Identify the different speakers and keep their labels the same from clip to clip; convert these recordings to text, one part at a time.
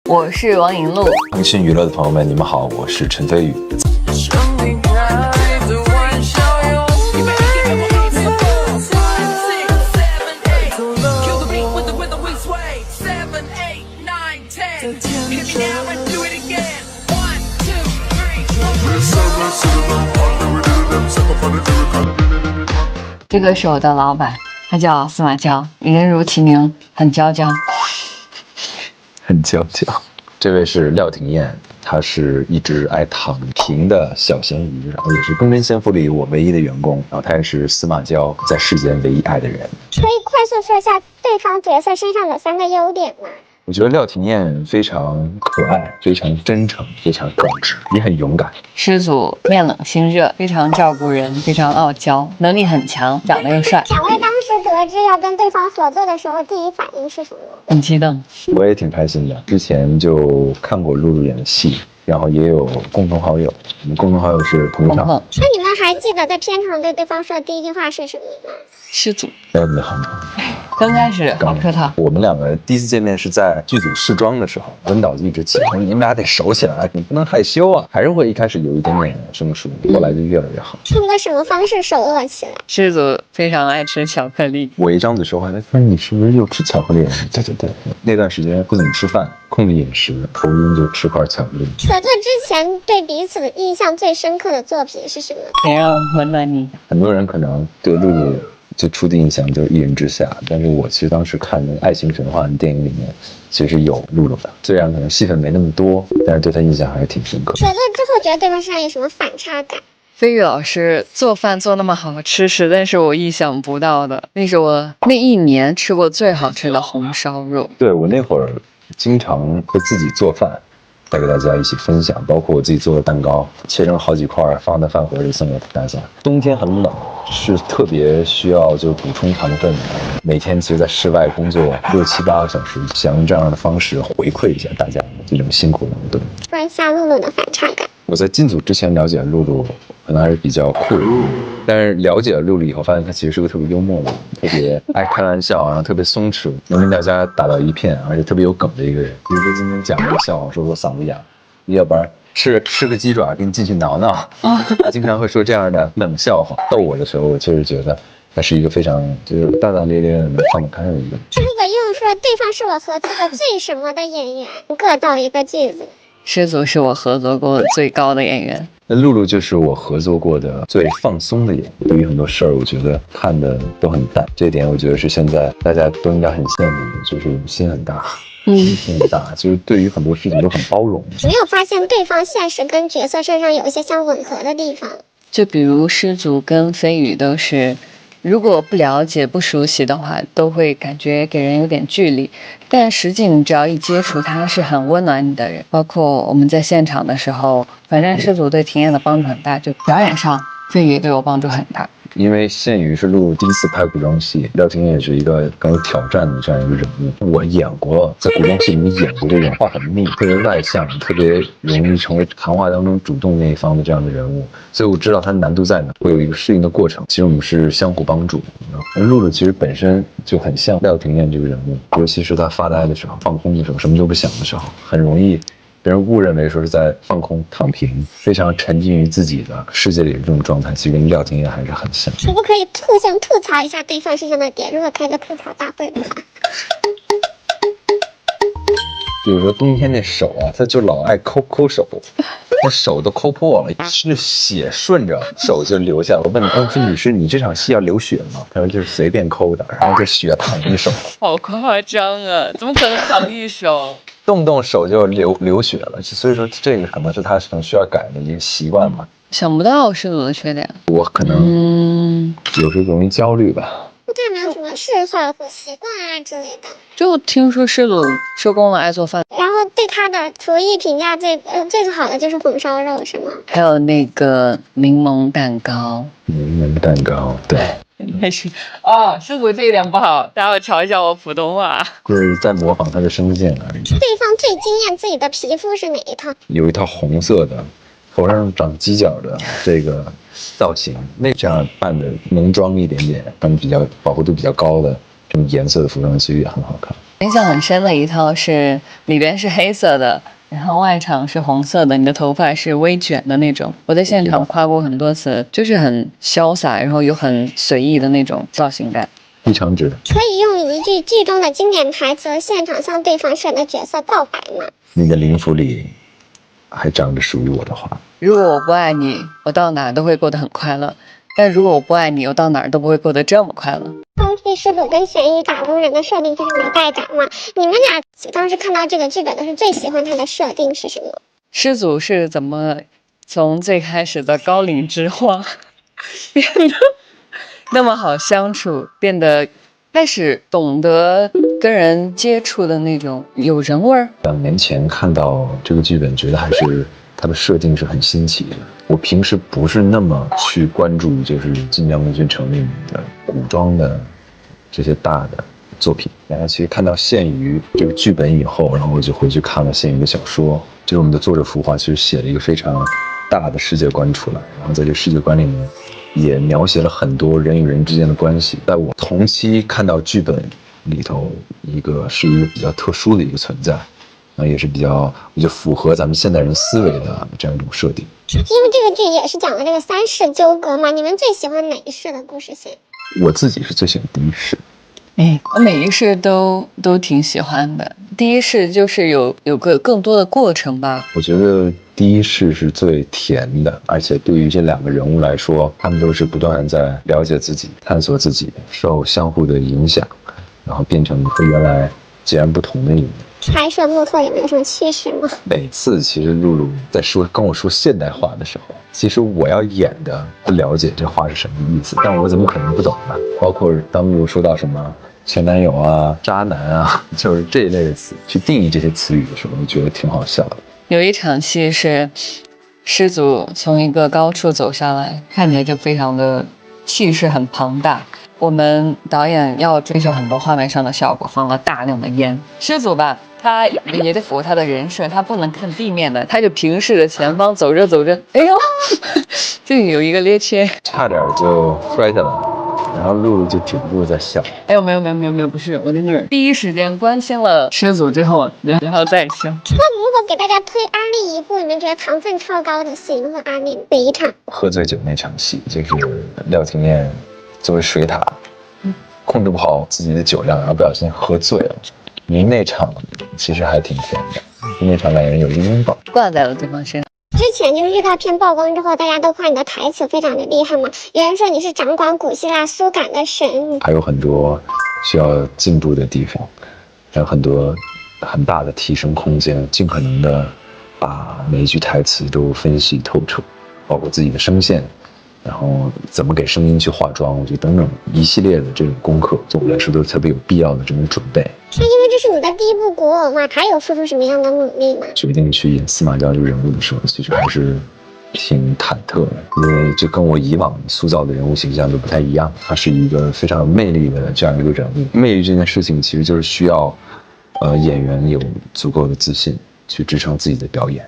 Speaker 1: 我是王莹璐。
Speaker 2: 腾讯娱乐的朋友们，你们好，我是陈飞宇。
Speaker 1: 这个是我的老板，他叫司马娇，人如其名，很娇娇。
Speaker 2: 很娇娇。这位是廖廷艳，她是一只爱躺平的小咸鱼，然后也是《东真先锋》里我唯一的员工，然后她也是司马娇在世间唯一爱的人。
Speaker 3: 可以快速说一下对方角色身上的3个优点吗？
Speaker 2: 我觉得廖廷艳非常可爱，非常真诚，非常耿直，也很勇敢。
Speaker 1: 师祖面冷心热，非常照顾人，非常傲娇，能力很强，长得又帅。
Speaker 3: 两位当时得知要跟对方合作的时候，第一反应是什么？
Speaker 1: 很激动。
Speaker 2: 我也挺开心的，之前就看过露露演的戏，然后也有共同好友，我们共同好友是彭昱畅。
Speaker 3: 那你们还记得在片场对对方说的第一句话是什么吗？
Speaker 1: 师祖。
Speaker 2: 你好。
Speaker 1: 刚开始好客套。
Speaker 2: 我们两个第一次见面是在剧组试妆的时候，温导一直起哄你们俩得熟起来，你不能害羞啊，还是会一开始有一点点生疏，后来就越来越好。
Speaker 3: 通过什么方式熟络起来？
Speaker 1: 师祖非常爱吃巧克力，
Speaker 2: 我一张嘴说话，他说你是不是又吃巧克力了？对，那段时间不怎么吃饭，控制饮食，头晕就吃块巧克力。
Speaker 3: 合作之前对彼此印象最深刻的作品是什么？
Speaker 1: 别让温暖你。
Speaker 2: 很多人可能对露露最初的印象就是一人之下，但是我其实当时看那个《爱情神话》的电影里面，其实有露露的，虽然可能戏份没那么多，但是对她印象还是挺深刻。
Speaker 3: 合作之后觉得对方身上有什么反差感？
Speaker 1: 飞宇老师做饭做那么好吃，实在是我意想不到的。那是我那一年吃过最好吃的红烧肉。
Speaker 2: 对，我那会儿经常会自己做饭，带给大家一起分享，包括我自己做的蛋糕，切成好几块放在饭盒里送给大家。冬天很冷，是特别需要就补充糖分的。每天其实在室外工作6、7、8个小时，想用这样的方式回馈一下大家这种辛苦劳动。
Speaker 3: 说一下露露的反差感。
Speaker 2: 我在进组之前了解露露，可能还是比较酷的，但是了解了露露以后，发现她其实是个特别幽默的人，特别爱开玩笑，然后特别松弛，能跟大家打到一片，而且特别有梗的一个人。比如说今天讲一个笑话，说我嗓子痒，要不然吃个鸡爪给你进去挠挠。他经常会说这样的冷笑话逗我的时候，我确实觉得他是一个非常就是大大咧咧的放得开的一个人。
Speaker 3: 如果用说对方是我合作的最什么的演员，各造一个句子。
Speaker 1: 师祖是我合作过最高的演员。
Speaker 2: 那露露就是我合作过的最放松的演员，对于很多事儿，我觉得看的都很淡，这点我觉得是现在大家都应该很羡慕的，就是心很大，心很大，就是对于很多事情都很包容。
Speaker 3: 没有发现对方现实跟角色身上有一些相吻合的地方？
Speaker 1: 就比如师祖跟飞宇都是，如果不了解、不熟悉的话，都会感觉给人有点距离。但实际你只要一接触，他是很温暖你的人。包括我们在现场的时候，反正师祖对廷艳的帮助很大，就表演上，飞宇对我帮助很大。
Speaker 2: 因为献宇是露露第一次拍古装戏，廖廷艳也是一个更有挑战的这样一个人物。我演过，在古装戏里面演过这种话很密、特别外向、特别容易成为谈话当中主动那一方的这样的人物，所以我知道他的难度在哪，会有一个适应的过程。其实我们是相互帮助。而露露其实本身就很像廖廷艳这个人物，尤其是他发呆的时候、放空的时候、什么都不想的时候，很容易别人误认为说是在放空躺平，非常沉浸于自己的世界里的这种状态，其实跟廖廷艳还是很像。
Speaker 3: 可不可以互相吐槽一下对方身上的点？如果开个吐槽大会的话。
Speaker 2: 比如说冬天那手啊，他就老爱抠手，那手都抠破了，是血顺着手就流下来。我问他说：“女士，你这场戏要流血吗？”他说：“就是随便抠的，然后这血淌一手。”
Speaker 1: 好夸张啊！怎么可能淌一手？
Speaker 2: 动不动手就流血了，所以说这个可能是他可能需要改的一个习惯吧。
Speaker 1: 想不到师祖的缺点。
Speaker 2: 我可能有时候容易焦虑吧。
Speaker 3: 对没有什么嗜好或习惯啊之类的。
Speaker 1: 就听说师祖收工了爱做饭，
Speaker 3: 然后对他的厨艺评价最好的就是红烧肉，是吗？
Speaker 1: 还有那个柠檬蛋糕。
Speaker 2: 柠檬蛋糕，对。
Speaker 1: 还是师祖这一点不好，大家会嘲笑我普通话。
Speaker 2: 就是在模仿他的声线而已。
Speaker 3: 对方最惊艳自己的皮肤是哪一套？
Speaker 2: 有一套红色的，头上长犄角的这个造型，那这样扮的浓妆一点点，比较饱和度比较高的这种颜色的服装，其实也很好看。
Speaker 1: 印象很深的一套是里边是黑色的，然后外场是红色的，你的头发是微卷的那种。我在现场夸过很多次，就是很潇洒，然后又很随意的那种造型感。
Speaker 2: 非常值。
Speaker 3: 可以用一句剧中的经典台词现场向对方设的角色告白吗？
Speaker 2: 你的灵符里还长着属于我的花。
Speaker 1: 如果我不爱你，我到哪都会过得很快乐；但如果我不爱你，我到哪儿都不会过得这么快乐。
Speaker 3: 当替施主跟玄宇打工人的设定非常的带感嘛，你们俩当时看到这个剧本的是最喜欢他的设定是什么？
Speaker 1: 师祖是怎么从最开始的高岭之花变得那么好相处，变得开始懂得跟人接触的那种有人味儿。
Speaker 2: 2年前看到这个剧本，觉得还是它的设定是很新奇的。我平时不是那么去关注就是晋江文学城里面的古装的这些大的作品，然后其实看到献鱼这个剧本以后，然后我就回去看了献鱼的小说，就是我们的作者浮华其实写了一个非常大的世界观出来，然后在这个世界观里面也描写了很多人与人之间的关系。在我同期看到剧本里头，一个是一个比较特殊的一个存在，然后也是比较我觉得符合咱们现代人思维的这样一种设定。
Speaker 3: 因为这个剧也是讲了这个三世纠葛嘛，你们最喜欢哪一世的故事线？
Speaker 2: 我自己是最喜欢第一世。
Speaker 1: 我每一世都挺喜欢的。第一世就是有个更多的过程吧。
Speaker 2: 我觉得第一世是最甜的，而且对于这2个人物来说，他们都是不断在了解自己、探索自己，受相互的影响，然后变成和原来截然不同的一面。
Speaker 3: 拍摄幕后有没有什么趣事吗？
Speaker 2: 每次其实露露在跟我说现代化的时候，其实我要演的不了解这话是什么意思，但我怎么可能不懂呢？包括当露露说到什么前男友啊、渣男啊，就是这一类的词，去定义这些词语的时候，我觉得挺好笑的。
Speaker 1: 有一场戏是师祖从一个高处走下来，看起来就非常的气势很庞大。我们导演要追求很多画面上的效果，放了大量的烟。师祖吧，他也得符合他的人设，他不能看地面的，他就平视着前方，走着走着，哎呦，这里有一个趔趄，差
Speaker 2: 点就摔下来了。然后露露就止不住在笑。
Speaker 1: 哎呦，没有，不是，我在那儿第一时间关心了师祖之后，然后再笑。
Speaker 3: 那如果给大家安利一部你们觉得糖分超高的戏，你会安利哪一场？
Speaker 2: 喝醉酒那场戏，就是廖廷艳作为水獭，控制不好自己的酒量，然后不小心喝醉了。那场其实还挺甜的，那场两个人有一拥抱，
Speaker 1: 挂在了对方身上。
Speaker 3: 之前就是预告片曝光之后，大家都夸你的台词非常的厉害嘛，有人说你是掌管古希腊苏感的神，
Speaker 2: 还有很多需要进步的地方，还有很多很大的提升空间，尽可能的把每一句台词都分析透彻，包括自己的声线，然后怎么给声音去化妆，我觉得等等一系列的这种功课，对我来说都是特别有必要的这种准备。
Speaker 3: 是因为这是你的第一部古偶嘛，还有付出什么样的努力吗？
Speaker 2: 决定去演司马昭这个人物的时候，其实还是挺忐忑的，因为这跟我以往塑造的人物形象都不太一样。他是一个非常有魅力的这样一个人物，魅力这件事情其实就是需要，演员有足够的自信去支撑自己的表演，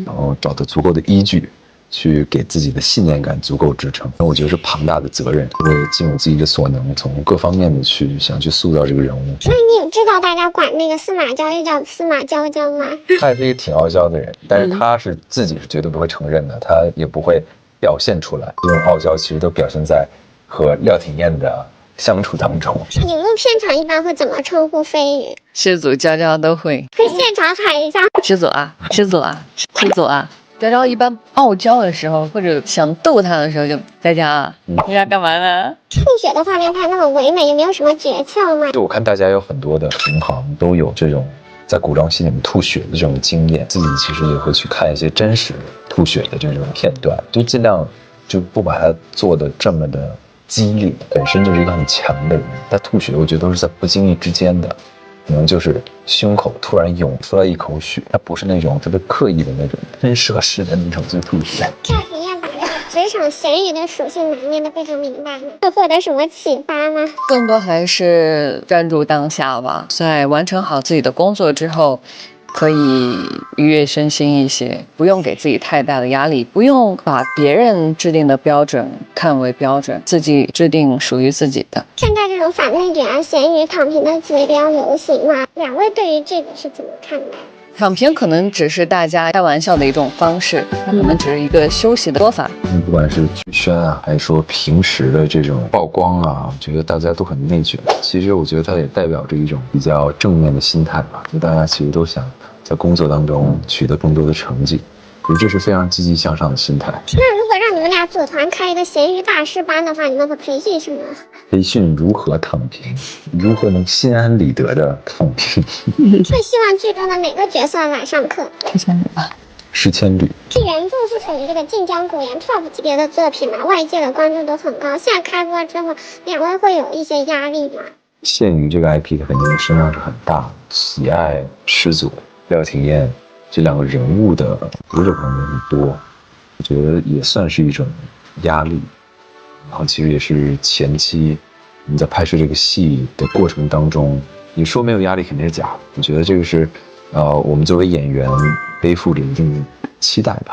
Speaker 2: 然后找到足够的依据。去给自己的信念感足够支撑，那我觉得是庞大的责任，会尽我自己的所能，从各方面的去想去塑造这个人物。
Speaker 3: 那你有知道大家管那个司马昭又叫司马娇娇吗？
Speaker 2: 他也是一个挺傲娇的人，但是他是自己是绝对不会承认的，他也不会表现出来。这种傲娇其实都表现在和廖廷艳的相处当中。
Speaker 3: 影入片场一般会怎么称呼飞鱼？
Speaker 1: 师祖、娇娇都会。
Speaker 3: 可以现场喊一下。
Speaker 1: 师祖啊，师祖啊，师祖啊。娇娇一般傲娇的时候，或者想逗他的时候，就在家啊，在家干嘛呢？
Speaker 3: 吐血的画面看那么唯美，有没有什么诀窍吗？
Speaker 2: 就我看大家有很多的同行都有这种在古装戏里面吐血的这种经验，自己其实也会去看一些真实吐血的这种片段，就尽量就不把它做的这么的激烈。本身就是一个很强的人，他吐血我觉得都是在不经意之间的。可能就是胸口突然涌出来一口血，它不是那种特别刻意的那种喷射式的那种吐血。
Speaker 3: 赵廷艳把这个职场咸鱼的属性拿捏得非常明白，会获得什么启发吗？
Speaker 1: 更多还是专注当下吧，在完成好自己的工作之后，可以愉悦身心一些，不用给自己太大的压力，不用把别人制定的标准看为标准，自己制定属于自己的。
Speaker 3: 现在这种反内卷、咸鱼躺平的词也比较流行嘛，两位对于这个是怎么看的？
Speaker 1: 躺平可能只是大家开玩笑的一种方式，它可能只是一个休息的说法。
Speaker 2: 不管是剧宣啊，还是说平时的这种曝光啊，我觉得大家都很内卷。其实我觉得它也代表着一种比较正面的心态吧，就大家其实都想在工作当中取得更多的成绩，我觉得这是非常积极向上的心态。
Speaker 3: 那如果让你们俩组团开一个咸鱼大师班的话，你们会培训什么？
Speaker 2: 培训如何躺平，如何能心安理得的躺平。
Speaker 3: 最希望剧中的哪个角色来上课？
Speaker 1: 是这样吧？
Speaker 2: 诗千缕。
Speaker 3: 这原著是属于这个晋江古言 TOP 级别的作品嘛，外界的关注都很高。现在开播之后，两位会有一些压力吗？
Speaker 2: 限于这个 IP 肯定声量是很大，喜爱师祖廖廷艳这两个人物的读者朋友很多，我觉得也算是一种压力。然后其实也是前期你在拍摄这个戏的过程当中，你说没有压力肯定是假的。我觉得这个是我们作为演员背负着一定期待吧。